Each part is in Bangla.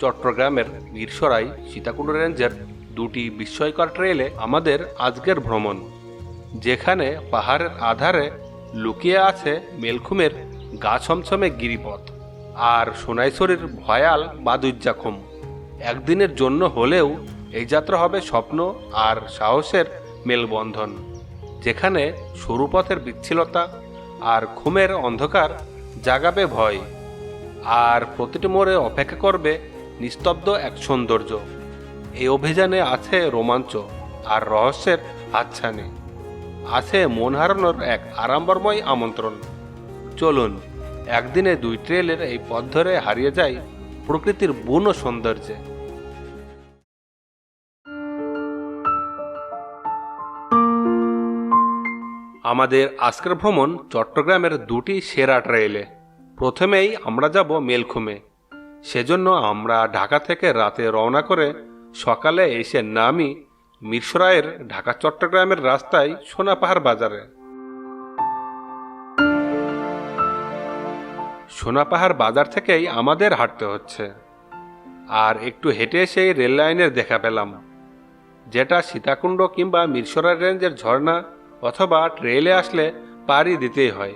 চট্টগ্রামের মিরসরাই সীতাকুণ্ড রেঞ্জের দুটি বিস্ময়কর ট্রেলে আমাদের আজকের ভ্রমণ, যেখানে পাহাড়ের আধারে লুকিয়ে আছে মেলখুমের গা ছমছমে গিরিপথ আর সোনাইছড়ির ভয়াল বাদুজ্জাখুম। একদিনের জন্য হলেও এই যাত্রা হবে স্বপ্ন আর সাহসের মেলবন্ধন, যেখানে সরু পথের বিচ্ছিলতা আর ঘুমের অন্ধকার জাগাবে ভয়, আর প্রতিটি মোড়ে অপেক্ষা করবে নিস্তব্ধ এক সৌন্দর্য। এই অভিযানে আছে রোমাঞ্চ আর রহস্যের হাতছানি, আছে মন হারানোর এক আড়ম্বরময় আমন্ত্রণ। চলুন একদিনে দুই ট্রেলের এই পথ ধরে হারিয়ে যায় প্রকৃতির বুনো সৌন্দর্যে। আমাদের আজকের ভ্রমণ চট্টগ্রামের দুটি সেরা ট্রেলে। প্রথমেই আমরা যাব মেলখুমে। সেজন্য আমরা ঢাকা থেকে রাতে রওনা করে সকালে এসে নামি মিরসরাইয়ের ঢাকা চট্টগ্রামের রাস্তায় সোনাপাহাড় বাজারে। সোনাপাহাড় বাজার থেকেই আমাদের হাঁটতে হচ্ছে, আর একটু হেঁটে সেই রেল লাইনের দেখা পেলাম, যেটা সীতাকুণ্ড কিংবা মিরসরাই রেঞ্জের ঝর্ণা অথবা ট্রেলে আসলে পাড়ি দিতেই হয়।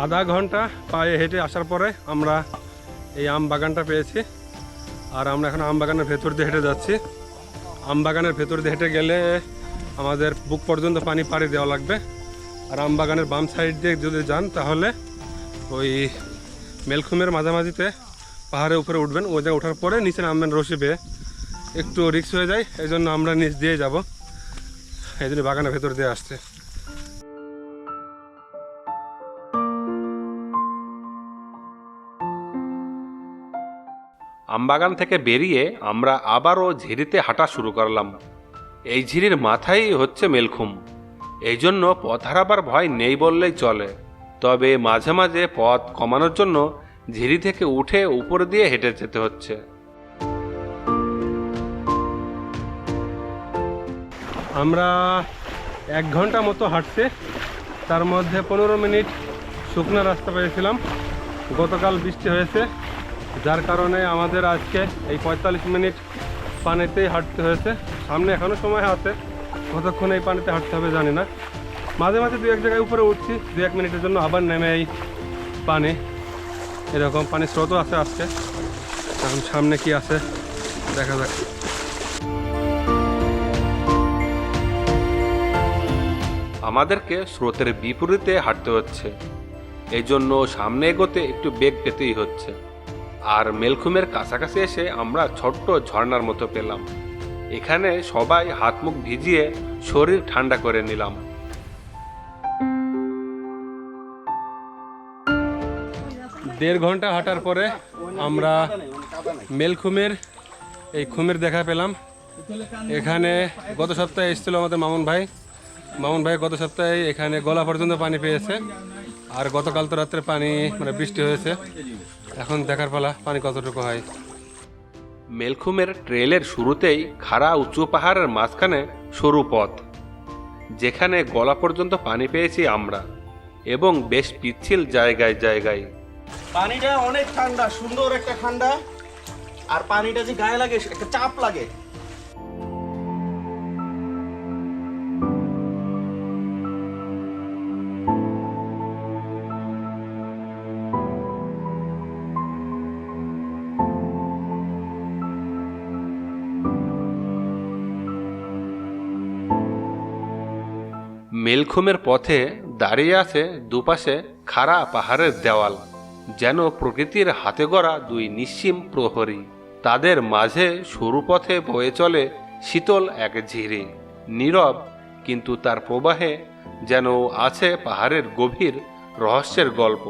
আধা ঘন্টা পায়ে হেঁটে আসার পরে আমরা এই আম বাগানটা পেয়েছি, আর আমরা এখন আম বাগানের ভেতর দিয়ে হেঁটে যাচ্ছি। আম বাগানের ভেতর দিয়ে হেঁটে গেলে আমাদের বুক পর্যন্ত পানি পাড়ি দেওয়া লাগবে, আর আম বাগানের বাম সাইড দিয়ে যদি যান তাহলে ওই মেলখুমের মাঝামাঝিতে পাহাড়ের উপরে উঠবেন। ওই জায়গায় ওঠার পরে নিচে নামবেন রশি বেয়ে, একটু রিস্ক হয়ে যায়, এই জন্য আমরা নিচ দিয়ে যাব, এই জন্য বাগানের ভেতর দিয়ে আসছে। আমবাগান থেকে বেরিয়ে আমরা আবারও ঝিরিতে হাঁটা শুরু করলাম। এই ঝিরির মাথায় হচ্ছে মেলখুম, এই জন্য পথ হারাবার ভয় নেই বললেই চলে। তবে মাঝে মাঝে পথ কমানোর জন্য ঝিরি থেকে উঠে উপর দিয়ে হেঁটে যেতে হচ্ছে। আমরা 1 ঘন্টা মতো হাঁটছে, তার মধ্যে 15 মিনিট শুকনো রাস্তা পেয়েছিলাম। গতকাল বৃষ্টি হয়েছে, যার কারণে আমাদের আজকে এই 45 মিনিট পানিতেই হাঁটতে হয়েছে। সামনে এখনও সময় আছে, কতক্ষণ এই পানিতে হাঁটতে হবে জানি না। মাঝে মাঝে 2-1 জায়গায় উপরে উঠছি 2-1 মিনিটের জন্য, আবার নেমে এই পানি, এরকম পানির স্রোতও আছে আজকে। এখন সামনে কি আছে দেখা যাক। আমাদেরকে স্রোতের বিপরীতে হাঁটতে হচ্ছে, এই জন্য সামনে এগোতে একটু বেগ পেতেই হচ্ছে। আর মেলখুমের কাছাকাছি এসে আমরা ছোট্ট ঝর্ণার মতো পেলাম। এখানে সবাই হাত মুখ ভিজিয়ে শরীর ঠান্ডা করে নিলাম। দেড় ঘন্টা হাঁটার পরে আমরা মেলখুমের এই খুমের দেখা পেলাম। এখানে গত সপ্তাহে এসেছিল আমাদের মামুন ভাই গত সপ্তাহে এখানে গলা পর্যন্ত পানি পেয়েছে, আর গতকাল তো রাত্রে পানি বৃষ্টি হয়েছে। এখন দেখার পালা পানি কতটুকু হয়। মেলখুমের ট্রেলের শুরুতেই খাড়া উঁচু পাহাড়ের মাঝখানে সরু পথ, যেখানে গলা পর্যন্ত পানি পেয়েছি আমরা, এবং বেশ পিচ্ছিল জায়গায় জায়গায়। পানিটা অনেক ঠান্ডা, সুন্দর একটা ঠান্ডা, আর পানিটা যে গায়ে লাগে একটা চাপ লাগে। মেলখুমের পথে দাঁড়িয়ে আছে দুপাশে খাড়া পাহাড়ের দেওয়াল, যেন প্রকৃতির হাতে গড়া দুই নিঃসীম প্রহরী। তাদের মাঝে সরু পথে বয়ে চলে শীতল এক ঝিরি, নীরব, কিন্তু তার প্রবাহে যেন আছে পাহাড়ের গভীর রহস্যের গল্প।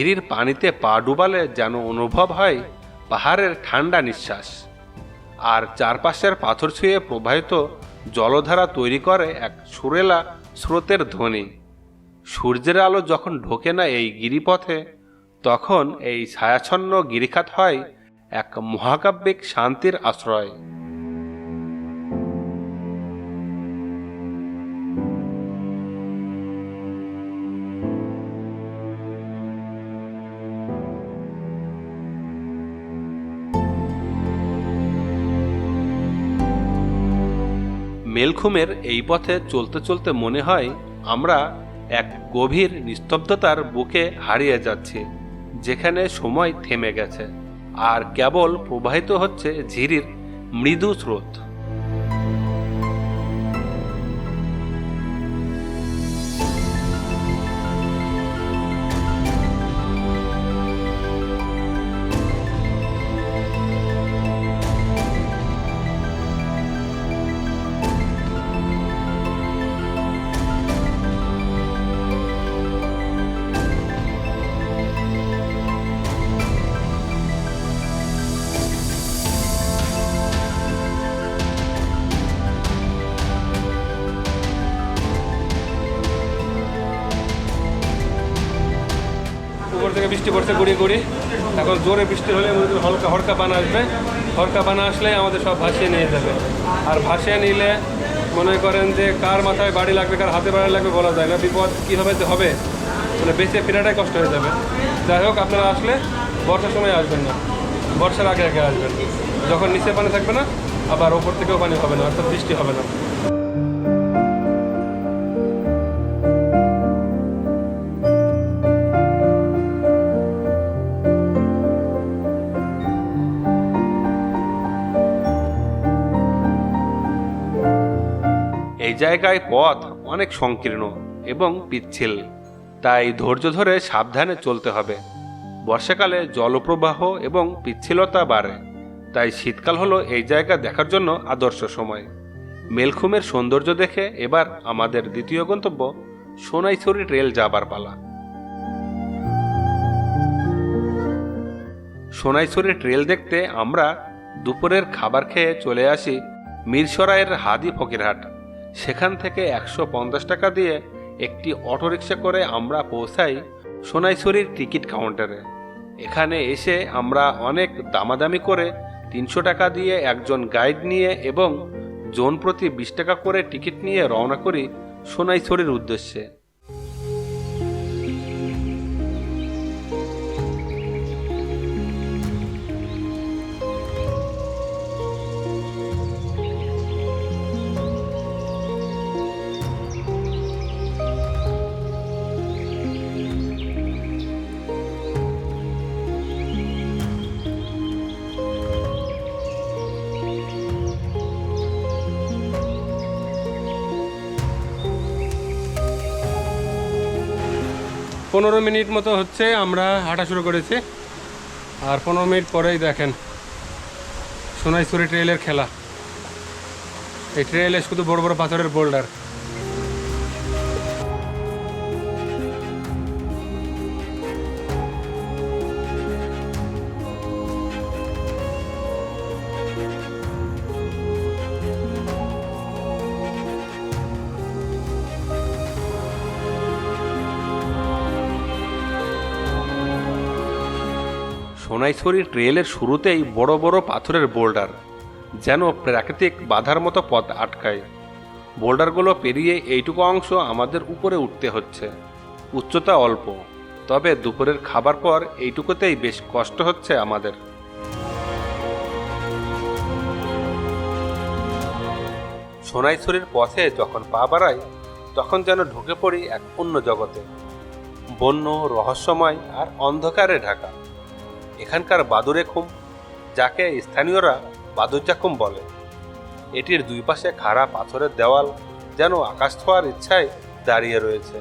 ঝিরির পানিতে পা ডুবালে যেন অনুভব হয় পাহাড়ের ঠান্ডা নিঃশ্বাস, আর চারপাশের পাথর ছুঁয়ে প্রবাহিত জলধারা তৈরি করে এক সুরেলা স্রোতের ধ্বনি। সূর্যের আলো যখন ঢোকে না এই গিরিপথে, তখন এই ছায়াচ্ছন্ন গিরিখাত হয় এক মহাকাব্যিক শান্তির আশ্রয়। মেলঘুমের এই পথে চলতে চলতে মনে হয় আমরা এক গভীর নিস্তব্ধতার বুকে হারিয়ে যাচ্ছি, যেখানে সময় থেমে গেছে আর কেবল প্রবাহিত হচ্ছে ঝিরির মৃদু স্রোত। উপর থেকে বৃষ্টি পড়ছে গুড়ি গুড়ি, এখন জোরে বৃষ্টি হলে হালকা হরকা বান আসবে, হরকা বান আসলে আমাদের সব ভাসিয়ে নিয়ে যাবে। আর ভাসিয়ে নিলে মনে করেন যে কার মাথায় বাড়ি লাগবে কার হাতে বাড়ি লাগবে বলা যায় না, বিপদ কীভাবে যে হবে মানে বেঁচে ফেরাটাই কষ্ট হয়ে যাবে। যাই হোক, আপনারা আসলে বর্ষার সময় আসবেন না, বর্ষার আগে আগে আসবেন, যখন নিচে পানি থাকবে না আবার ওপর থেকেও পানি হবে না, অর্থাৎ বৃষ্টি হবে না। এই জায়গায় পথ অনেক সংকীর্ণ এবং পিচ্ছিল, তাই ধৈর্য ধরে সাবধানে চলতে হবে। বর্ষাকালে জলপ্রবাহ এবং পিচ্ছিলতা বাড়ে, তাই শীতকাল হলো এই জায়গা দেখার জন্য আদর্শ সময়। মেলঘুমের সৌন্দর্য দেখে এবার আমাদের দ্বিতীয় গন্তব্য সোনাইছড়ি ট্রেল যাবার পালা। সোনাইছড়ি ট্রেল দেখতে আমরা দুপুরের খাবার খেয়ে চলে আসি মিরসরাইয়ের হাদি ফকিরহাট। সেখান থেকে 150 টাকা দিয়ে একটি অটোরিকশা করে আমরা পৌঁছাই সোনাইছড়ির টিকিট কাউন্টারে। এখানে এসে আমরা অনেক দামাদামি করে 300 টাকা দিয়ে একজন গাইড নিয়ে এবং জন প্রতি 20 টাকা করে টিকিট নিয়ে রওনা করি সোনাইছড়ির উদ্দেশ্যে। পনেরো মিনিট মতো হচ্ছে আমরা হাঁটা শুরু করেছি, আর 15 মিনিট পরেই দেখেন সোনাইছড়ি ট্রেলের খেলা। এই ট্রেলে শুধু বড় বড় পাথরের বোল্ডার। সোনাইছড়ি ট্রেলের শুরুতেই বড় বড় পাথরের বোল্ডার যেন প্রাকৃতিক বাধার মতো পথ আটকায়। বোল্ডারগুলো পেরিয়ে এইটুকু অংশ আমাদের উপরে উঠতে হচ্ছে। উচ্চতা অল্প, তবে দুপুরের খাবার পর এইটুকুতেই বেশ কষ্ট হচ্ছে আমাদের। সোনাইছড়ির পথে যখন পা বাড়াই তখন যেন ঢুকে পড়ি এক অন্য জগতে, বন্য, রহস্যময় আর অন্ধকারে ঢাকা। এখানকার বাদুড়ে খুম, যাকে স্থানীয়রা বাদুরজাকুম বলে, এটির দুই পাশে খাড়া পাথরের দেওয়াল যেন আকাশ ছোঁয়ার ইচ্ছায় দাঁড়িয়ে রয়েছে।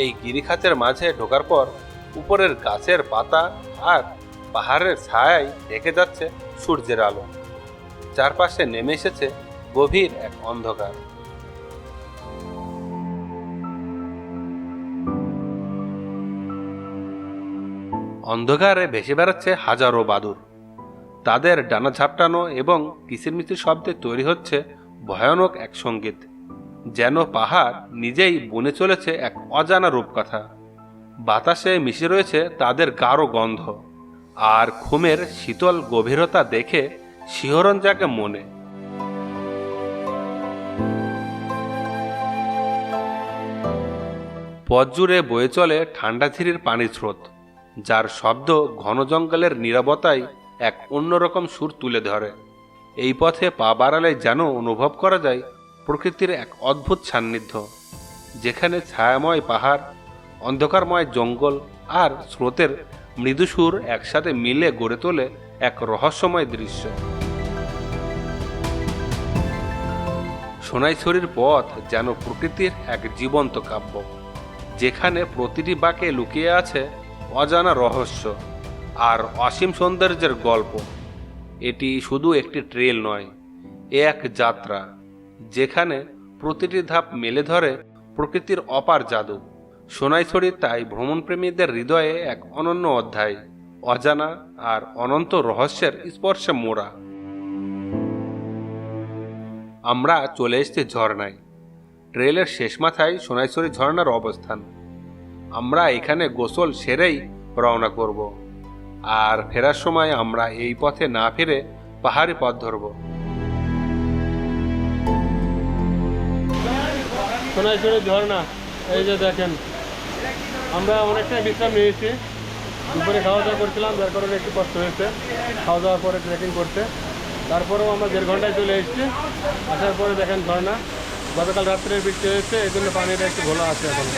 এই গিরিখাতের মাঝে ঢোকার পর উপরের গাছের পাতা আর পাহাড়ের ছায়ায় ঢেকে যাচ্ছে সূর্যের আলো। চারপাশে নেমে এসেছে গভীর এক অন্ধকার। অন্ধকারে ভেসে বেড়াচ্ছে হাজারো বাদুর। তাদের ডানা ঝাপটানো এবং কিচিরমিচির শব্দে তৈরি হচ্ছে ভয়ানক এক সঙ্গীত, যেন পাহাড় নিজেই বনে চলেছে এক অজানা রূপকথা। বাতাসে মিশে রয়েছে তাদের গাঢ় গন্ধ, আর ঘুমের শীতল গভীরতা দেখে শিহরণ জাগে মনে। পথ জুড়ে বয়ে চলে ঠান্ডা ঝিরির পানির স্রোত, যার শব্দ ঘন জঙ্গলের নীরবতায় এক অন্যরকম সুর তুলে ধরে। এই পথে পা বাড়ালে যেন অনুভব করা যায় প্রকৃতির এক অদ্ভুত সান্নিধ্য, যেখানে ছায়াময় পাহাড়, অন্ধকারময় জঙ্গল আর স্রোতের মৃদু সুর একসাথে মিলে গড়ে তোলে এক রহস্যময় দৃশ্য। সোনাইছড়ির পথ যেন প্রকৃতির এক জীবন্ত কাব্য, যেখানে প্রতিটি বাঁকে লুকিয়ে আছে অজানা রহস্য আর অসীম সৌন্দর্যের গল্প। এটি শুধু একটি ট্রেল নয়, এ এক যাত্রা যেখানে প্রতিটি ধাপ মেলে ধরে প্রকৃতির অপার জাদু। সোনাইছড়ি তাই ভ্রমণপ্রেমীদের হৃদয়ে এক অনন্য অধ্যায়, অজানা আর অনন্ত রহস্যের স্পর্শে মোড়া। আমরা চলে এসেছি ঝর্ণায়। ট্রেলের শেষ মাথায় সোনাইছড়ি ঝর্ণার অবস্থান। আমরা এখানে গোসল সেরেই রওনা করব, আর ফেরার সময় আমরা এই পথে না ফিরে পাহাড়ি পথ ধরব। সোনাইছড়ি ঝর্ণা, এই যে দেখেন, আমরা অনেকটাই বিশ্রাম নিয়েছি। দুপুরে খাওয়া দাওয়া করছিলাম, যার কারণে একটু কষ্ট হয়েছে খাওয়া দাওয়ার পরে ট্রেকিং করতে। তারপরেও আমরা 1.5 ঘন্টায় চলে এসেছি। আসার পরে দেখেন ঝর্ণা, গতকাল রাত্রে বৃষ্টি হয়েছে, এই জন্য পানিটা একটু ঘোলা আছে এখন।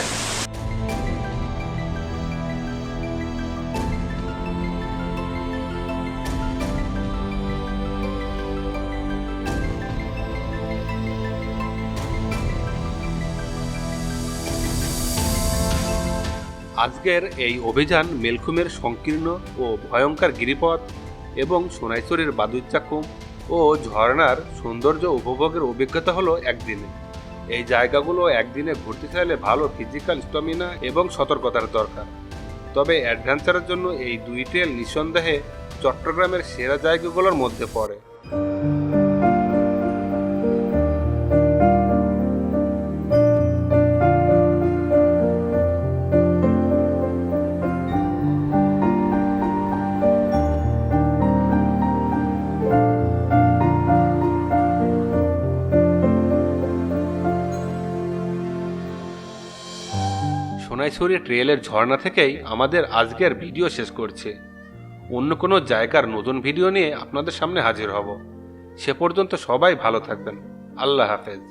আজকের এই অভিযান মেলখুমের সংকীর্ণ ও ভয়ঙ্কর গিরিপথ এবং সোনাইছড়ির বাদুচ্চাকুম ও ঝর্ণার সৌন্দর্য উপভোগের অভিজ্ঞতা হলো একদিনে। এই জায়গাগুলো একদিনে ঘুরতে চাইলে ভালো ফিজিক্যাল স্ট্যামিনা এবং সতর্কতার দরকার। তবে অ্যাডভেঞ্চারের জন্য এই দুই ট্রেল নিঃসন্দেহে চট্টগ্রামের সেরা জায়গাগুলোর মধ্যে পড়ে। সোনাইছড়ি ট্রেলের ঝর্ণা থেকেই আমাদের আজকের ভিডিও শেষ করছে। অন্য কোনো জায়গার নতুন ভিডিও নিয়ে আপনাদের সামনে হাজির হব। সে পর্যন্ত সবাই ভালো থাকবেন। আল্লাহ হাফেজ।